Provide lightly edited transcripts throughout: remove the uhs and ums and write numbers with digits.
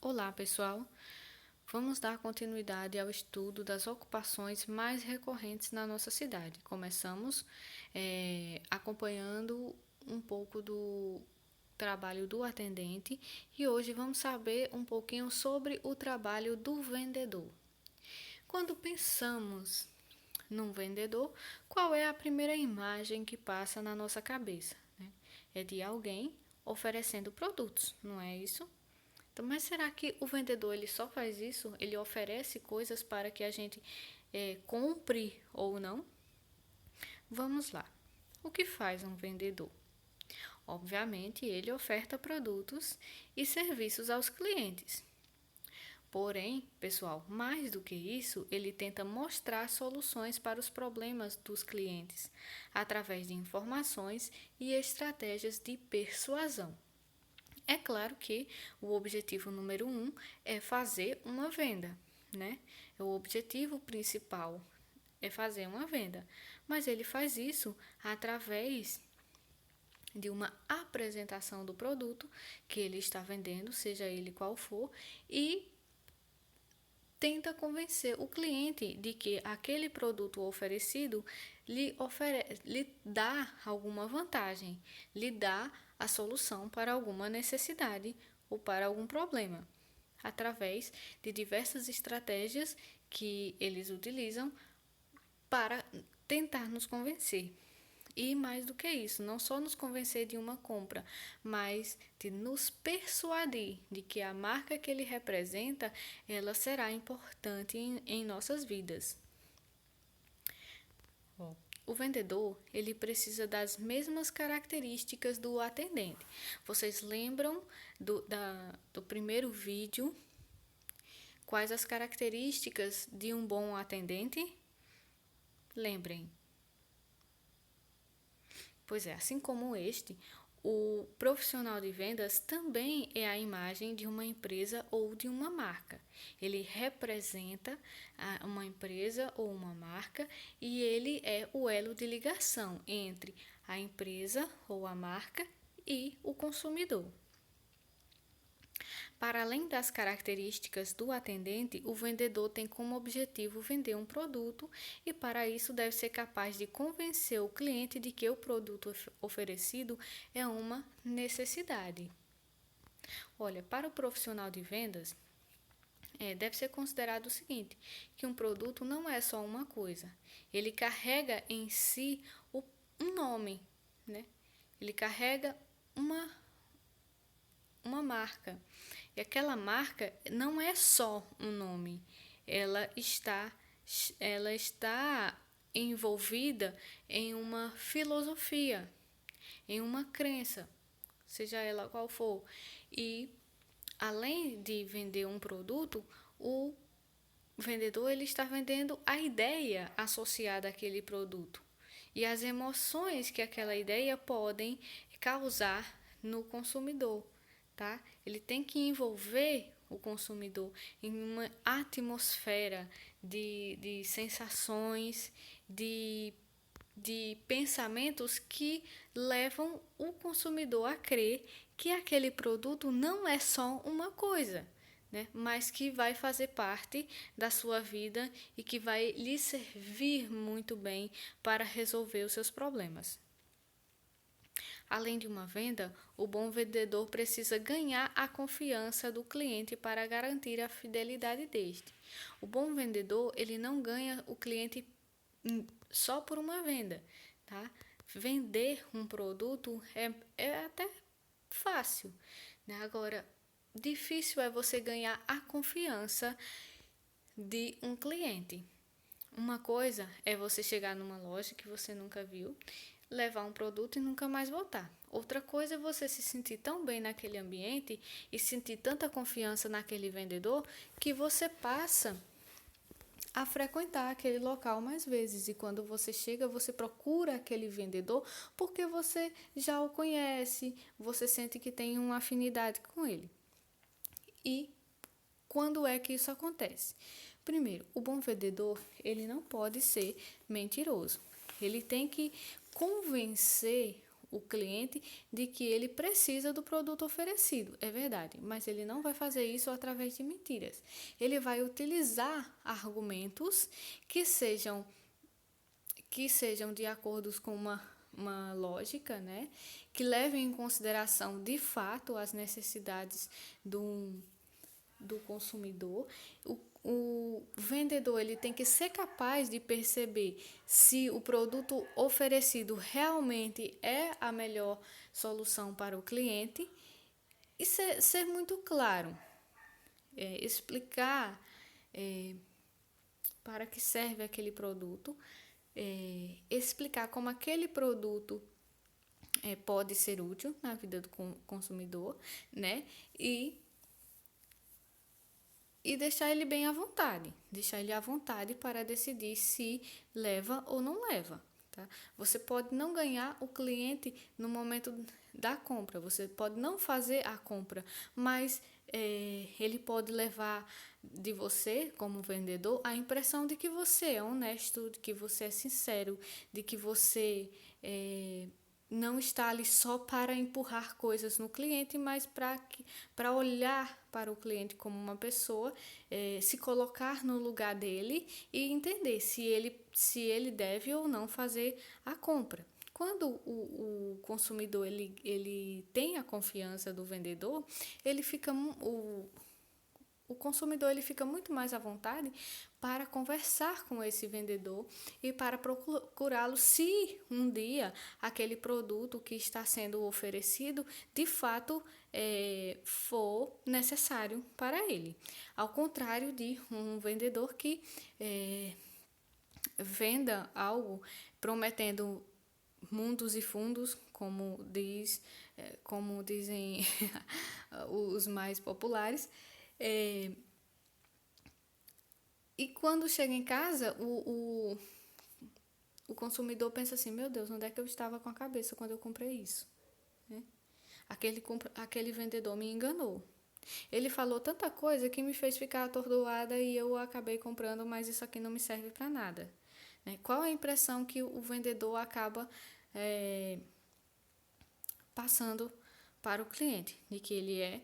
Olá, pessoal! Vamos dar continuidade ao estudo das ocupações mais recorrentes na nossa cidade. Começamos acompanhando um pouco do trabalho do atendente e hoje vamos saber um pouquinho sobre o trabalho do vendedor. Quando pensamos num vendedor, qual é a primeira imagem que passa na nossa cabeça, né? É de alguém oferecendo produtos, não é isso? Então, mas será que o vendedor ele só faz isso? Ele oferece coisas para que a gente compre ou não? Vamos lá. O que faz um vendedor? Obviamente, ele oferta produtos e serviços aos clientes. Porém, pessoal, mais do que isso, ele tenta mostrar soluções para os problemas dos clientes através de informações e estratégias de persuasão. É claro que o objetivo número 1 é fazer uma venda, né? O objetivo principal é fazer uma venda, mas ele faz isso através de uma apresentação do produto que ele está vendendo, seja ele qual for, e tenta convencer o cliente de que aquele produto oferecido lhe dá alguma vantagem, lhe dá a solução para alguma necessidade ou para algum problema, através de diversas estratégias que eles utilizam para tentar nos convencer. E mais do que isso, não só nos convencer de uma compra, mas de nos persuadir de que a marca que ele representa, ela será importante em nossas vidas. O vendedor, ele precisa das mesmas características do atendente. Vocês lembram do primeiro vídeo? Quais as características de um bom atendente? Lembrem. Pois é, assim como este, o profissional de vendas também é a imagem de uma empresa ou de uma marca. Ele representa uma empresa ou uma marca e ele é o elo de ligação entre a empresa ou a marca e o consumidor. Para além das características do atendente, o vendedor tem como objetivo vender um produto e, para isso, deve ser capaz de convencer o cliente de que o produto oferecido é uma necessidade. Olha, para o profissional de vendas, deve ser considerado o seguinte, que um produto não é só uma coisa, ele carrega em si um nome, né? Ele carrega uma marca. E aquela marca não é só um nome, ela está envolvida em uma filosofia, em uma crença, seja ela qual for. E além de vender um produto, o vendedor ele está vendendo a ideia associada àquele produto e as emoções que aquela ideia podem causar no consumidor. Tá? Ele tem que envolver o consumidor em uma atmosfera de sensações, de pensamentos que levam o consumidor a crer que aquele produto não é só uma coisa, né? Mas que vai fazer parte da sua vida e que vai lhe servir muito bem para resolver os seus problemas. Além de uma venda, o bom vendedor precisa ganhar a confiança do cliente para garantir a fidelidade deste. O bom vendedor, ele não ganha o cliente só por uma venda, tá? Vender um produto é até fácil, né? Agora, difícil é você ganhar a confiança de um cliente. Uma coisa é você chegar numa loja que você nunca viu, levar um produto e nunca mais voltar. Outra coisa é você se sentir tão bem naquele ambiente e sentir tanta confiança naquele vendedor que você passa a frequentar aquele local mais vezes. E quando você chega, você procura aquele vendedor porque você já o conhece, você sente que tem uma afinidade com ele. E quando é que isso acontece? Primeiro, o bom vendedor, ele não pode ser mentiroso. Ele tem que convencer o cliente de que ele precisa do produto oferecido. É verdade, mas ele não vai fazer isso através de mentiras. Ele vai utilizar argumentos que sejam de acordo com uma lógica, né? Que levem em consideração de fato as necessidades do consumidor. O vendedor ele tem que ser capaz de perceber se o produto oferecido realmente é a melhor solução para o cliente e ser muito claro, explicar para que serve aquele produto, explicar como aquele produto pode ser útil na vida do consumidor, né? E deixar ele bem à vontade, deixar ele à vontade para decidir se leva ou não leva. Tá? Você pode não ganhar o cliente no momento da compra, você pode não fazer a compra, mas ele pode levar de você, como vendedor, a impressão de que você é honesto, de que você é sincero, de que você não está ali só para empurrar coisas no cliente, mas para olhar para o cliente como uma pessoa, se colocar no lugar dele e entender se ele deve ou não fazer a compra. Quando o consumidor ele tem a confiança do vendedor, ele fica o consumidor ele fica muito mais à vontade para conversar com esse vendedor e para procurá-lo se um dia aquele produto que está sendo oferecido de fato for necessário para ele. Ao contrário de um vendedor que venda algo prometendo mundos e fundos, como dizem os mais populares. E quando chega em casa, o consumidor pensa assim, meu Deus, onde é que eu estava com a cabeça quando eu comprei isso? Né? Aquele vendedor me enganou. Ele falou tanta coisa que me fez ficar atordoada e eu acabei comprando, mas isso aqui não me serve para nada. Né? Qual a impressão que o vendedor acaba passando para o cliente? De que ele é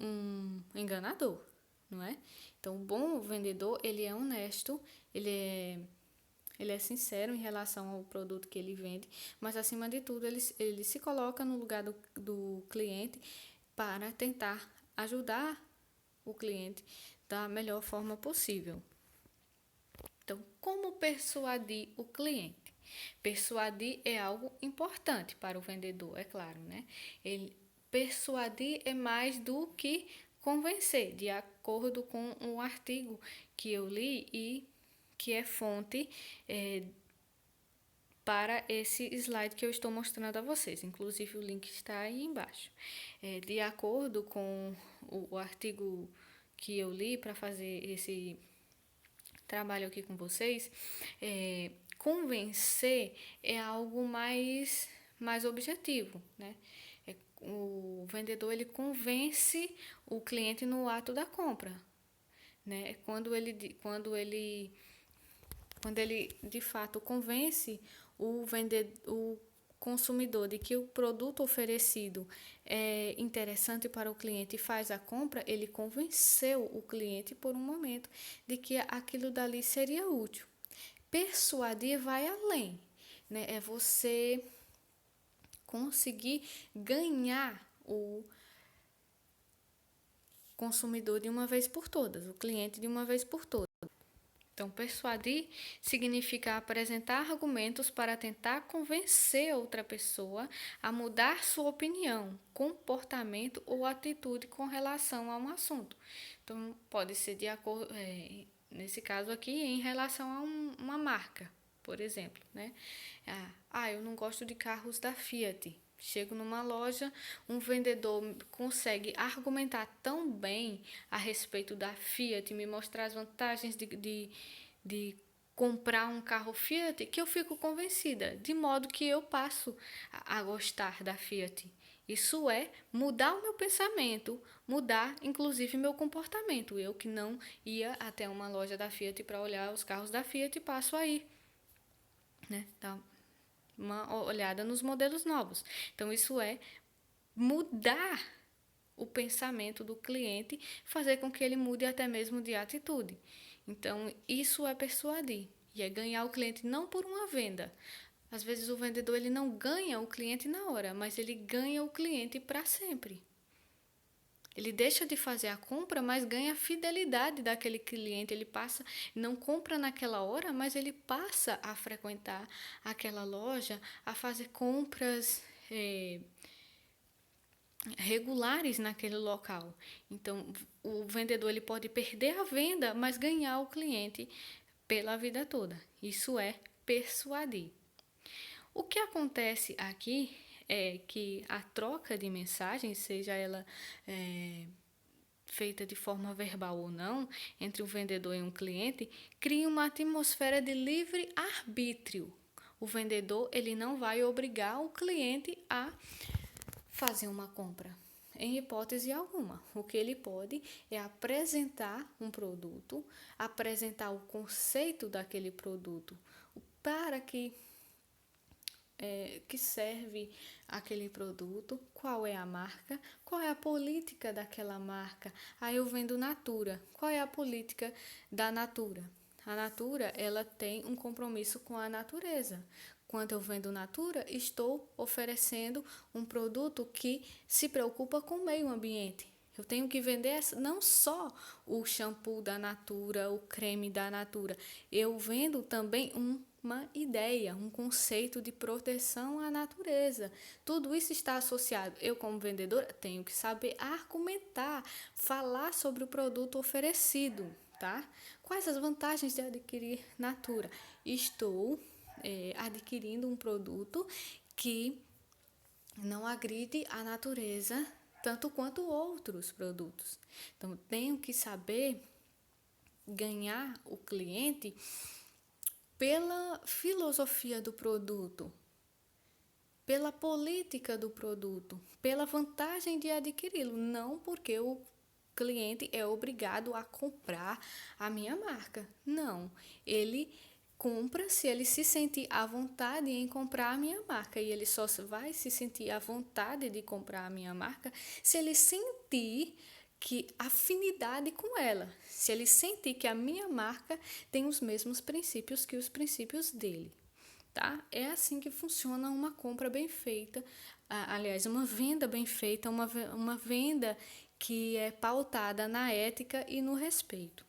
um enganador, não é? Então, o bom vendedor, ele é honesto, ele é sincero em relação ao produto que ele vende, mas, acima de tudo, ele se coloca no lugar do cliente para tentar ajudar o cliente da melhor forma possível. Então, como persuadir o cliente? Persuadir é algo importante para o vendedor, é claro, né? Persuadir é mais do que convencer, de acordo com um artigo que eu li e que é fonte para esse slide que eu estou mostrando a vocês. Inclusive, o link está aí embaixo. De acordo com o artigo que eu li para fazer esse trabalho aqui com vocês, convencer é algo mais objetivo, né? O vendedor ele convence o cliente no ato da compra, né? Quando ele de fato convence o consumidor de que o produto oferecido é interessante para o cliente e faz a compra, ele convenceu o cliente por um momento de que aquilo dali seria útil. Persuadir vai além, né? É você conseguir ganhar o consumidor de uma vez por todas, o cliente de uma vez por todas. Então, persuadir significa apresentar argumentos para tentar convencer outra pessoa a mudar sua opinião, comportamento ou atitude com relação a um assunto. Então, pode ser de acordo, nesse caso aqui, em relação a uma marca, por exemplo, né? Eu não gosto de carros da Fiat. Chego numa loja, um vendedor consegue argumentar tão bem a respeito da Fiat, me mostrar as vantagens de comprar um carro Fiat, que eu fico convencida, de modo que eu passo a gostar da Fiat. Isso é mudar o meu pensamento, mudar inclusive meu comportamento. Eu que não ia até uma loja da Fiat para olhar os carros da Fiat, passo a ir, né? Tá uma olhada nos modelos novos. Então, isso é mudar o pensamento do cliente, fazer com que ele mude até mesmo de atitude. Então, isso é persuadir e é ganhar o cliente não por uma venda. Às vezes o vendedor ele não ganha o cliente na hora, mas ele ganha o cliente para sempre. Ele deixa de fazer a compra, mas ganha a fidelidade daquele cliente. Ele passa, não compra naquela hora, mas ele passa a frequentar aquela loja, a fazer compras regulares naquele local. Então, o vendedor ele pode perder a venda, mas ganhar o cliente pela vida toda. Isso é persuadir. O que acontece aqui é que a troca de mensagens, seja ela feita de forma verbal ou não, entre um vendedor e um cliente, cria uma atmosfera de livre arbítrio. O vendedor ele não vai obrigar o cliente a fazer uma compra, em hipótese alguma. O que ele pode é apresentar um produto, apresentar o conceito daquele produto, para que serve aquele produto, qual é a marca, qual é a política daquela marca. Aí eu vendo Natura. Qual é a política da Natura? A Natura, ela tem um compromisso com a natureza. Quando eu vendo Natura, estou oferecendo um produto que se preocupa com o meio ambiente. Eu tenho que vender não só o shampoo da Natura, o creme da Natura. Eu vendo também uma ideia, um conceito de proteção à natureza. Tudo isso está associado. Eu, como vendedora, tenho que saber argumentar, falar sobre o produto oferecido, tá? Quais as vantagens de adquirir Natura? Estou adquirindo um produto que não agride a natureza tanto quanto outros produtos. Então, tenho que saber ganhar o cliente pela filosofia do produto, pela política do produto, pela vantagem de adquiri-lo, não porque o cliente é obrigado a comprar a minha marca. Não, ele compra se ele se sentir à vontade em comprar a minha marca. E ele só vai se sentir à vontade de comprar a minha marca se ele sentir que afinidade com ela. Se ele sentir que a minha marca tem os mesmos princípios que os princípios dele. Tá? É assim que funciona uma compra bem feita. Aliás, uma venda bem feita, uma venda que é pautada na ética e no respeito.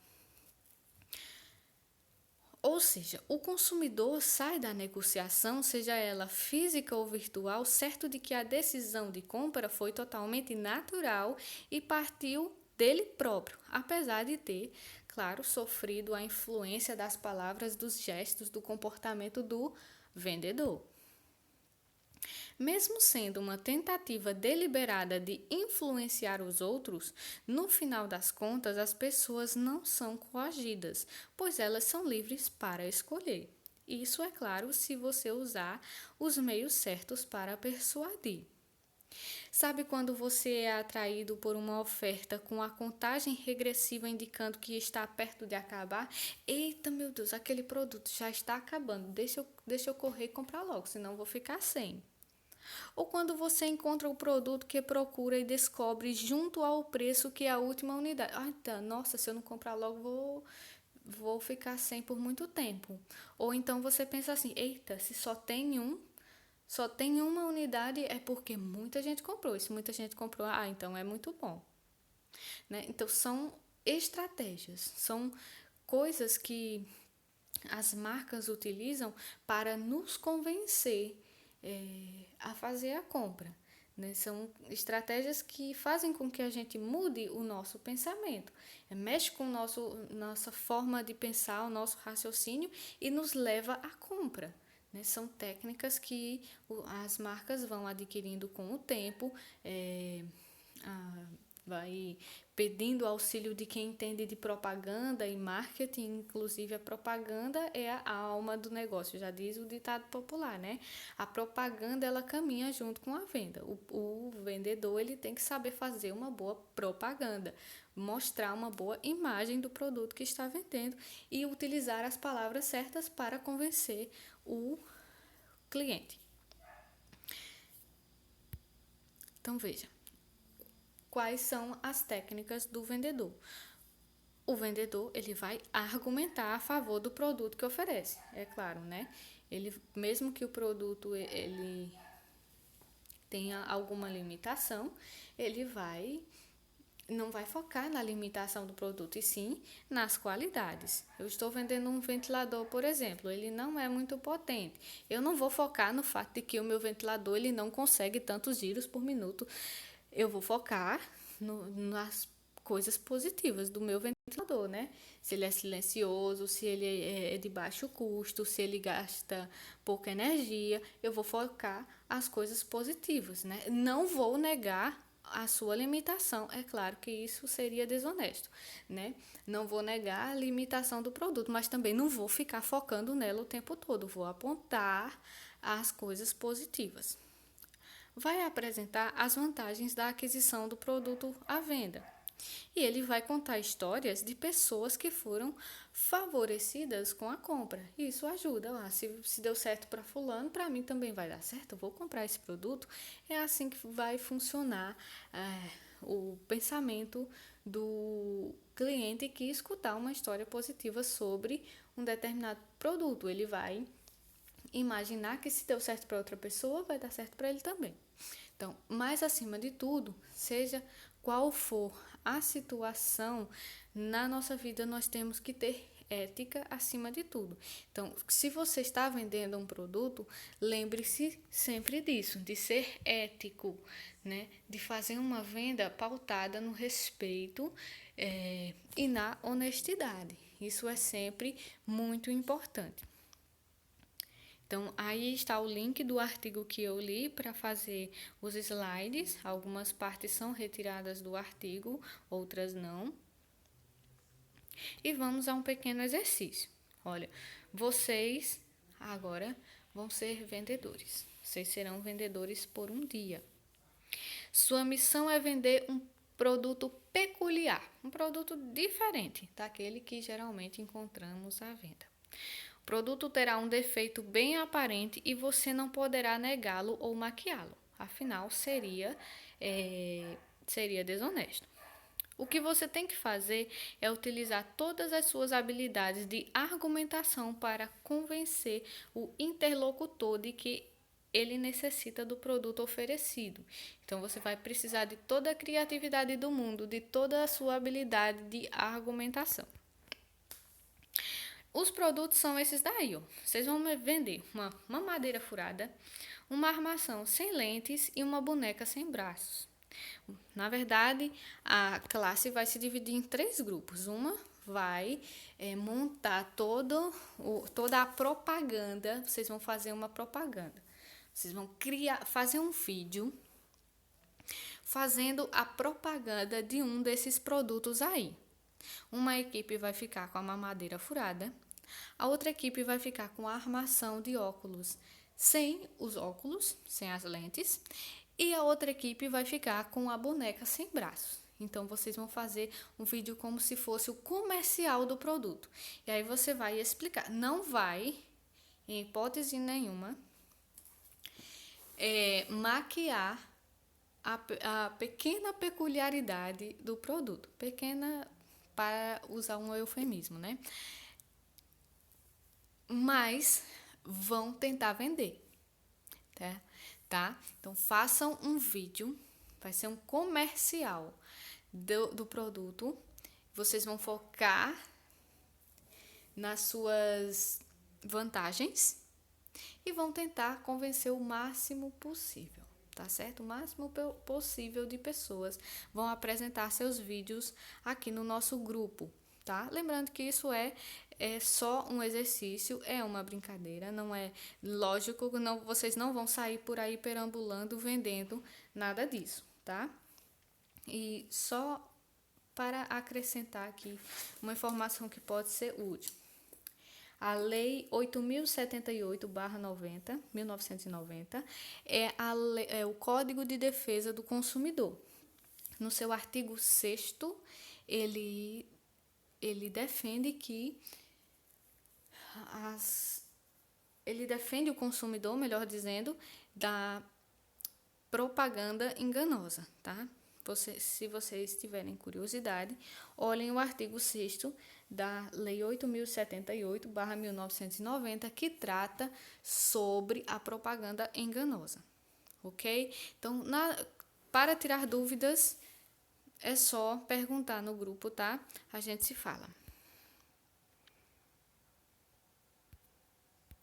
Ou seja, o consumidor sai da negociação, seja ela física ou virtual, certo de que a decisão de compra foi totalmente natural e partiu dele próprio, apesar de ter, claro, sofrido a influência das palavras, dos gestos, do comportamento do vendedor. Mesmo sendo uma tentativa deliberada de influenciar os outros, no final das contas as pessoas não são coagidas, pois elas são livres para escolher. Isso é claro se você usar os meios certos para persuadir. Sabe quando você é atraído por uma oferta com a contagem regressiva indicando que está perto de acabar? Eita, meu Deus, aquele produto já está acabando, deixa eu correr e comprar logo, senão vou ficar sem. Ou quando você encontra o produto que procura e descobre junto ao preço que é a última unidade. Ah, tá, nossa, se eu não comprar logo, vou ficar sem por muito tempo. Ou então você pensa assim, eita, se só tem uma unidade é porque muita gente comprou. E se muita gente comprou, então é muito bom. Né? Então são estratégias, são coisas que as marcas utilizam para nos convencer a fazer a compra. Né? São estratégias que fazem com que a gente mude o nosso pensamento, mexe com nossa forma de pensar, o nosso raciocínio e nos leva à compra. Né? São técnicas que as marcas vão adquirindo com o tempo, vai pedindo auxílio de quem entende de propaganda e marketing. Inclusive a propaganda é a alma do negócio, já diz o ditado popular, né? A propaganda ela caminha junto com a venda. O vendedor ele tem que saber fazer uma boa propaganda, mostrar uma boa imagem do produto que está vendendo e utilizar as palavras certas para convencer o cliente. Então, veja, quais são as técnicas do vendedor? O vendedor, ele vai argumentar a favor do produto que oferece, é claro, né? Ele, mesmo que o produto ele tenha alguma limitação, ele não vai focar na limitação do produto, e sim nas qualidades. Eu estou vendendo um ventilador, por exemplo, ele não é muito potente. Eu não vou focar no fato de que o meu ventilador ele não consegue tantos giros por minuto. Eu vou focar nas coisas positivas do meu ventilador, né? Se ele é silencioso, se ele é de baixo custo, se ele gasta pouca energia, eu vou focar as coisas positivas, né? Não vou negar a sua limitação. É claro que isso seria desonesto, né? Não vou negar a limitação do produto, mas também não vou ficar focando nela o tempo todo. Vou apontar as coisas positivas. Vai apresentar as vantagens da aquisição do produto à venda. E ele vai contar histórias de pessoas que foram favorecidas com a compra. Isso ajuda lá. Se deu certo para fulano, para mim também vai dar certo. Eu vou comprar esse produto. É assim que vai funcionar o pensamento do cliente que escutar uma história positiva sobre um determinado produto. Ele vai imaginar que se deu certo para outra pessoa, vai dar certo para ele também. Então, mais acima de tudo, seja qual for a situação na nossa vida, nós temos que ter ética acima de tudo. Então, se você está vendendo um produto, lembre-se sempre disso, de ser ético, né? De fazer uma venda pautada no respeito e na honestidade. Isso é sempre muito importante. Então, aí está o link do artigo que eu li para fazer os slides. Algumas partes são retiradas do artigo, outras não. E vamos a um pequeno exercício. Olha, vocês agora vão ser vendedores. Vocês serão vendedores por um dia. Sua missão é vender um produto peculiar, um produto diferente daquele que geralmente encontramos à venda. O produto terá um defeito bem aparente e você não poderá negá-lo ou maquiá-lo. Afinal, seria desonesto. O que você tem que fazer é utilizar todas as suas habilidades de argumentação para convencer o interlocutor de que ele necessita do produto oferecido. Então, você vai precisar de toda a criatividade do mundo, de toda a sua habilidade de argumentação. Os produtos são esses daí, ó. Vocês vão vender uma mamadeira furada, uma armação sem lentes e uma boneca sem braços. Na verdade, a classe vai se dividir em 3 grupos. Uma vai montar toda a propaganda. Vocês vão fazer uma propaganda. Vocês vão fazer um vídeo fazendo a propaganda de um desses produtos aí. Uma equipe vai ficar com a mamadeira furada, a outra equipe vai ficar com a armação de óculos sem os óculos, sem as lentes, e a outra equipe vai ficar com a boneca sem braços. Então, vocês vão fazer um vídeo como se fosse o comercial do produto. E aí você vai explicar. Não vai, em hipótese nenhuma, maquiar a pequena peculiaridade do produto. Pequena para usar um eufemismo, né? Mas vão tentar vender, tá? Então, façam um vídeo, vai ser um comercial do produto. Vocês vão focar nas suas vantagens e vão tentar convencer o máximo possível, tá certo? O máximo possível de pessoas vão apresentar seus vídeos aqui no nosso grupo, tá? Lembrando que isso é só um exercício, é uma brincadeira, não é lógico, vocês não vão sair por aí perambulando, vendendo nada disso, tá? E só para acrescentar aqui uma informação que pode ser útil. A Lei 8.078/90, 1990, é o Código de Defesa do Consumidor. No seu artigo 6º, ele defende que ele defende o consumidor, melhor dizendo, propaganda enganosa, tá? Se vocês tiverem curiosidade, olhem o artigo 6º da Lei 8.078/1990, que trata sobre a propaganda enganosa, ok? Então, para tirar dúvidas, é só perguntar no grupo, tá? A gente se fala.